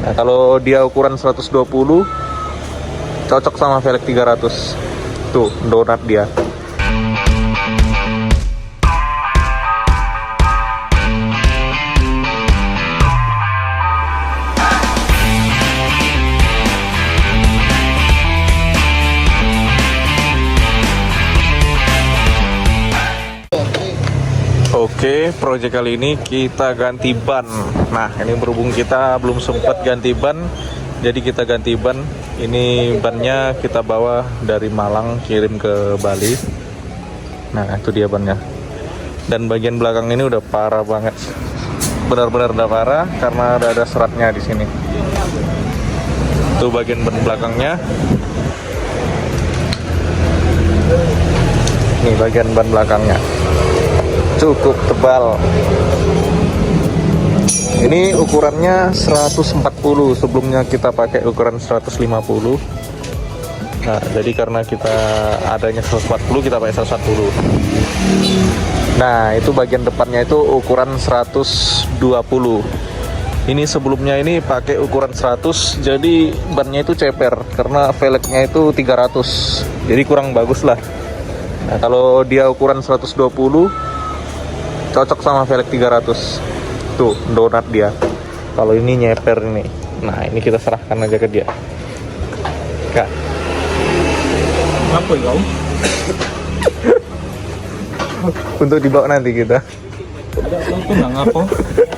Nah, kalau dia ukuran 120 cocok sama velg 300. Tuh, donat dia. Oke, proyek kali ini kita ganti ban. Nah, ini berhubung kita belum sempat ganti ban, jadi kita ganti ban. Ini bannya kita bawa dari Malang kirim ke Bali. Nah, itu dia bannya. Dan bagian belakang ini udah parah banget. Benar-benar udah parah karena ada seratnya di sini. Itu bagian ban belakangnya. Ini bagian ban belakangnya. Cukup tebal. Ini ukurannya 140, sebelumnya kita pakai ukuran 150. Nah, jadi karena kita adanya 140, kita pakai 140. Nah, itu bagian depannya itu ukuran 120. Ini sebelumnya ini pakai ukuran 100, jadi bannya itu ceper karena velgnya itu 300. Jadi kurang bagus lah. Nah, kalau dia ukuran 120 cocok sama velg 300. Tuh, donat dia. Kalau ini nyeper ini. Nah, ini kita serahkan aja ke dia. Kak. Apa ya kau? Untuk dibawa nanti kita. Ada kau tuh nggak ngapo?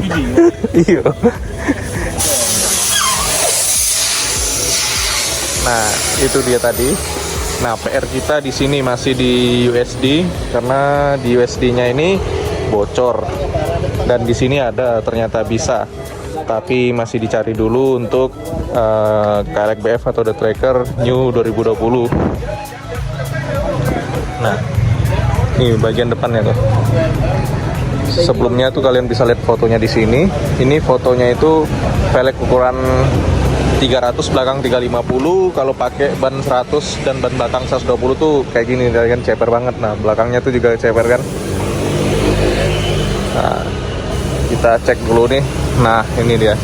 Video. Iya. Nah, itu dia tadi. Nah, PR kita di sini masih di USD karena di USD-nya ini bocor. Dan di sini ada ternyata bisa. Tapi masih dicari dulu untuk KLX BF atau The Tracker New 2020. Nah, ini bagian depannya tuh. Sebelumnya tuh kalian bisa lihat fotonya di sini. Ini fotonya itu velg ukuran 300, belakang 350. Kalau pakai ban 100 dan ban belakang 120 tuh kayak gini kan, ceper banget. Nah, belakangnya tuh juga ceper kan. Nah, kita cek dulu nih. Nah, ini dia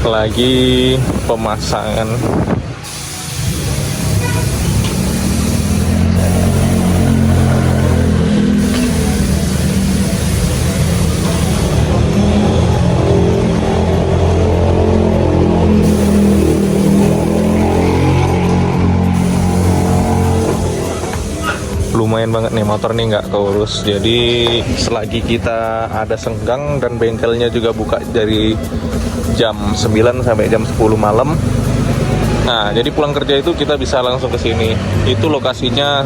lagi pemasangan. Lumayan banget nih motor nih, nggak keurus. Jadi selagi kita ada senggang dan bengkelnya juga buka dari jam 9 sampai jam 10 malam. Nah, jadi pulang kerja itu kita bisa langsung ke sini. Itu lokasinya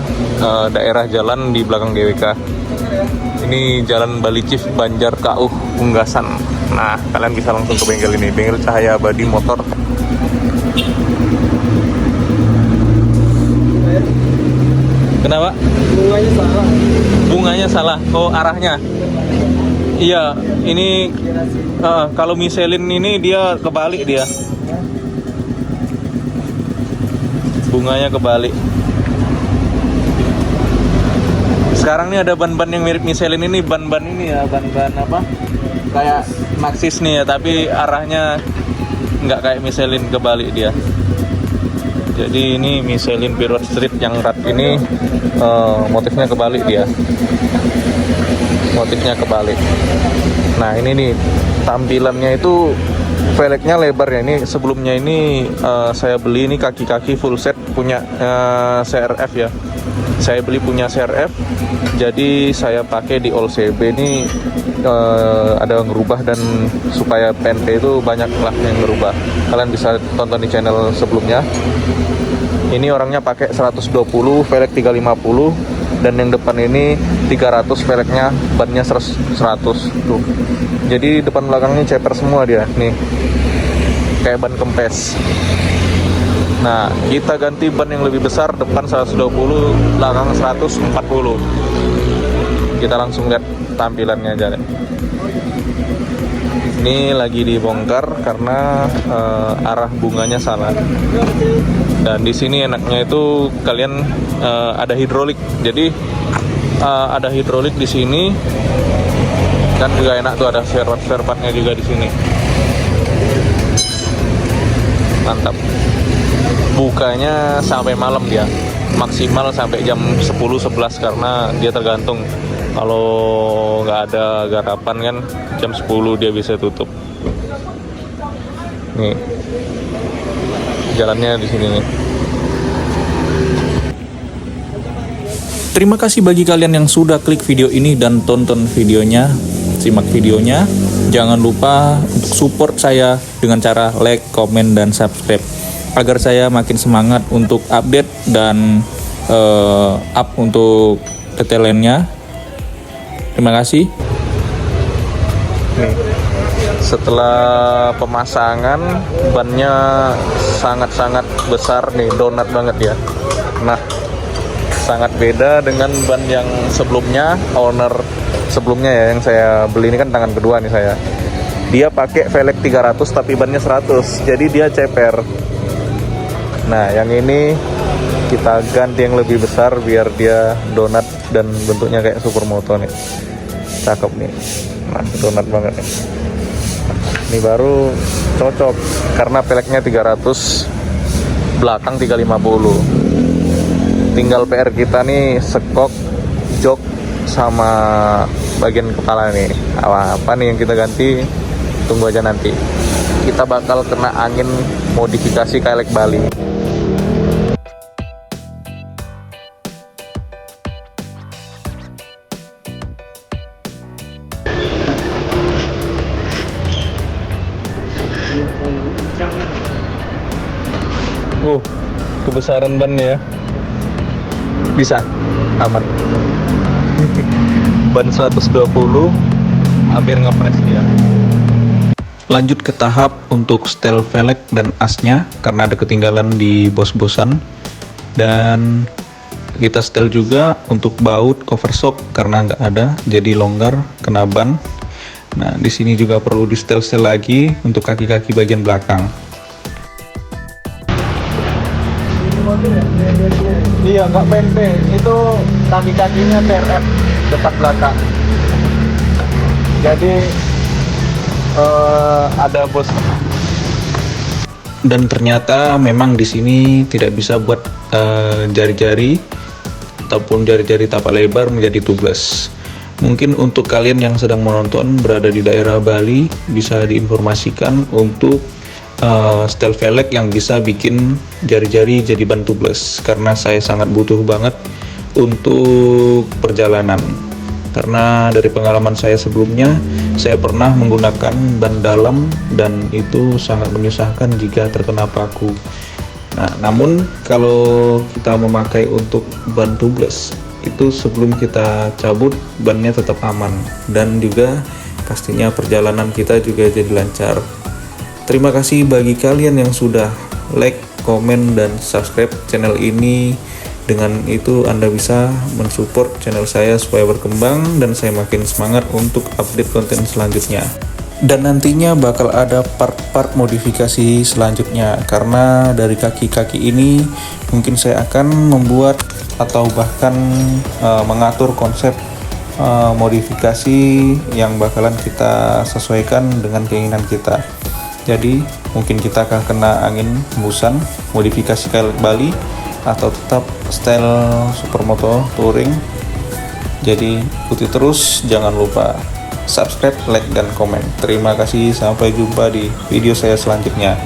daerah jalan di belakang GWK. Ini Jalan Bali Chief Banjar Kauh Unggasan. Nah, kalian bisa langsung ke bengkel ini, bengkel Cahaya Abadi Motor. Kenapa? Bunganya salah. Bunganya salah. Oh, arahnya. Iya, ini kalau Michelin ini dia kebalik dia. Bunganya kebalik. Sekarang nih ada ban-ban yang mirip Michelin ini, ban-ban ini ya, ban-ban apa? Kayak Maxxis nih ya, tapi arahnya nggak kayak Michelin, kebalik dia. Jadi ini Michelin Pirate Street yang rat ini motifnya kebalik dia. Motifnya kebalik. Nah, ini nih tampilannya itu velgnya lebar ya. Ini sebelumnya ini saya beli ini kaki-kaki full set punya CRF ya. Saya beli punya CRF. Jadi saya pakai di All CB ini ada ngerubah, dan supaya PNP itu banyak lah yang ngerubah. Kalian bisa tonton di channel sebelumnya. Ini orangnya pakai 120 velg 350, dan yang depan ini 300 velgnya, bannya 100 tuh. Jadi depan belakangnya ceper semua dia nih, kayak ban kempes. Nah, kita ganti ban yang lebih besar, depan 120, belakang 140. Kita langsung lihat tampilannya aja deh. Ini lagi dibongkar karena arah bunganya salah. Dan di sini enaknya itu kalian ada hidrolik. Jadi ada hidrolik di sini, kan juga enak tuh, ada spare partnya juga di sini. mantap. Bukanya sampai malam dia, maksimal sampai jam 10-11 karena dia tergantung. Kalau nggak ada garapan kan jam 10 dia bisa tutup. Nih jalannya di sini nih. Terima kasih bagi kalian yang sudah klik video ini dan tonton videonya, simak videonya. Jangan lupa untuk support saya dengan cara like, komen, dan subscribe agar saya makin semangat untuk update dan up untuk detailannya. Terima kasih. Nih, setelah pemasangan bannya sangat-sangat besar nih, donat banget ya. Nah, sangat beda dengan ban yang sebelumnya, owner sebelumnya ya, yang saya beli ini kan tangan kedua nih saya. Dia pakai velg 300 tapi bannya 100, jadi dia ceper. Nah, yang ini kita ganti yang lebih besar biar dia donat dan bentuknya kayak supermoto nih. Cakep nih. Nah, donat banget nih. Ini baru cocok karena velgnya 300, belakang 350. Tinggal PR kita nih sekok, jok, sama bagian kepala nih. Apa nih yang kita ganti? Tunggu aja nanti. Kita bakal kena angin modifikasi Kailek Bali. Kebesaran bannya ya. Bisa aman. Ban 120 hampir ngepres dia. Lanjut ke tahap untuk setel velg dan asnya karena ada ketinggalan di bos-bosan, dan kita setel juga untuk baut cover shock karena nggak ada, jadi longgar kena ban. Nah, di sini juga perlu di setel lagi untuk kaki-kaki bagian belakang. Iya, nggak pempek. Itu kaki-kakinya TRF depan belakang. Jadi ada bos. Dan ternyata memang di sini tidak bisa buat jari-jari ataupun jari-jari tapak lebar menjadi tubeless. Mungkin untuk kalian yang sedang menonton berada di daerah Bali bisa diinformasikan untuk setel velg yang bisa bikin jari-jari jadi ban tubeless, karena saya sangat butuh banget untuk perjalanan. Karena dari pengalaman saya sebelumnya, saya pernah menggunakan ban dalam dan itu sangat menyusahkan jika terkena paku. Nah, namun kalau kita memakai untuk ban tubeless, itu sebelum kita cabut bannya tetap aman, dan juga pastinya perjalanan kita juga jadi lancar. Terima kasih bagi kalian yang sudah like, komen, dan subscribe channel ini. Dengan itu Anda bisa mensupport channel saya supaya berkembang dan saya makin semangat untuk update konten selanjutnya. Dan nantinya bakal ada part-part modifikasi selanjutnya, karena dari kaki-kaki ini mungkin saya akan membuat atau bahkan mengatur konsep modifikasi yang bakalan kita sesuaikan dengan keinginan kita. Jadi mungkin kita akan kena angin hembusan, modifikasi Kailek Bali, atau tetap style supermoto touring. Jadi ikuti terus, jangan lupa subscribe, like, dan komen. Terima kasih, sampai jumpa di video saya selanjutnya.